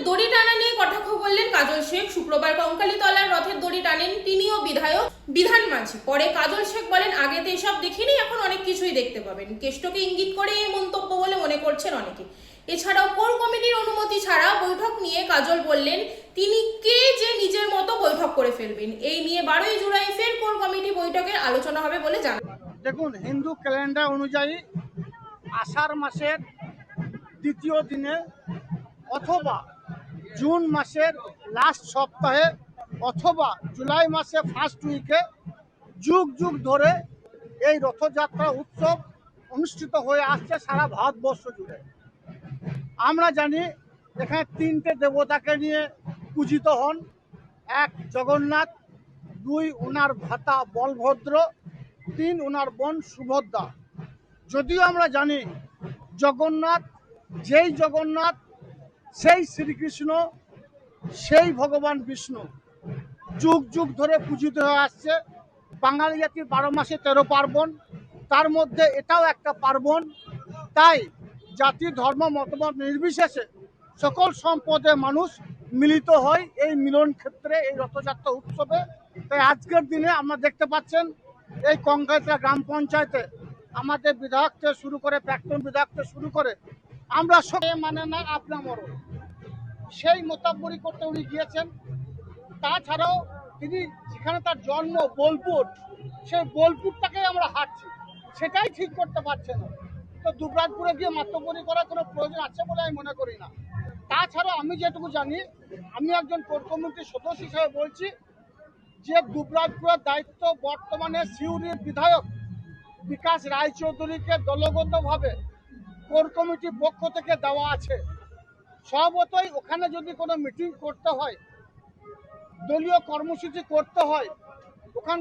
দড়ি টানা নিয়ে কটাক্ষ করলেন কাজল শেখ। শুক্রবার কঙ্কালীতলার রথের দড়ি টানেন তিনিও বিধায়ক বিধান মাঝি। পরে কাজল শেখ বলেন, আগে তো এসব দেখিনি, এখন অনেক কিছুই দেখতে পাবেন। কেষ্টকে ইঙ্গিত করে এই মন্তব্য বলে মনে করছেন অনেকে। এছাড়াও কোর কমিটির অনুমতি ছাড়া বৈঠক নিয়ে কাজল বললেন, তিনি কে যে নিজের মতো বৈঠক করে ফেলবেন। এই নিয়ে 12ই জুলাই ফের কোর কমিটি বৈঠকের আলোচনা হবে বলে জানান। দেখুন, হিন্দু ক্যালেন্ডার অনুযায়ী আষাঢ় মাসের দ্বিতীয় দিনে অথবা জুন মাসের লাস্ট সপ্তাহে অথবা জুলাই মাসে ফার্স্ট উইকে যুগ যুগ ধরে এই রথযাত্রা উৎসব অনুষ্ঠিত হয়ে আসছে সারা ভারতবর্ষ জুড়ে। আমরা জানি এখানে তিনটে দেবতাকে নিয়ে পূজিত হন। এক জগন্নাথ, দুই ওনার ভ্রাতা বলভদ্র, তিন ওনার বোন সুভদ্রা। যদিও আমরা জানি জগন্নাথ, যেই জগন্নাথ সেই শ্রীকৃষ্ণ, সেই ভগবান বিষ্ণু যুগ যুগ ধরে পূজিত হয়ে আসছে। বাঙালি জাতির 12 মাসে 13 পার্বণ, তার মধ্যে এটাও একটা পার্বণ। তাই জাতি ধর্ম মতবাদ নির্বিশেষে সকল সম্প্রদায়ের মানুষ মিলিত হয় এই মিলন ক্ষেত্রে, এই রথযাত্রা উৎসবে। তাই আজকের দিনে আমরা দেখতে পাচ্ছেন এই কঙ্কালীতলা গ্রাম পঞ্চায়েতে আমাদের বিধায়ক থেকে শুরু করে প্রাক্তন বিধায়ক থেকে শুরু করে আমরা সব মানে না আপনার মরণ, সেই মোতাবরি করতে উনি গিয়েছেন। তাছাড়াও তিনি যেখানে তার জন্ম বোলপুর, সেই বোলপুরটাকে আমরা হাঁটছি, সেটাই ঠিক করতে পারছে না। তো দুবরাজপুরে গিয়ে মাতব্বরি করার কোনো প্রয়োজন আছে বলে আমি মনে করি না। তাছাড়া আমি যেটুকু জানি, আমি একজন কোর কমিটির সদস্য হিসেবে বলছি যে দুবরাজপুরের দায়িত্ব বর্তমানে সিউড়ির বিধায়ক বিকাশ রায়চৌধুরীকে দলগতভাবে কোর কমিটির পক্ষ থেকে দেওয়া আছে। স্বভাবতই ওখানে যদি কোনো মিটিং করতে হয়, দলীয় কর্মসূচি করতে হয়, ওখানকার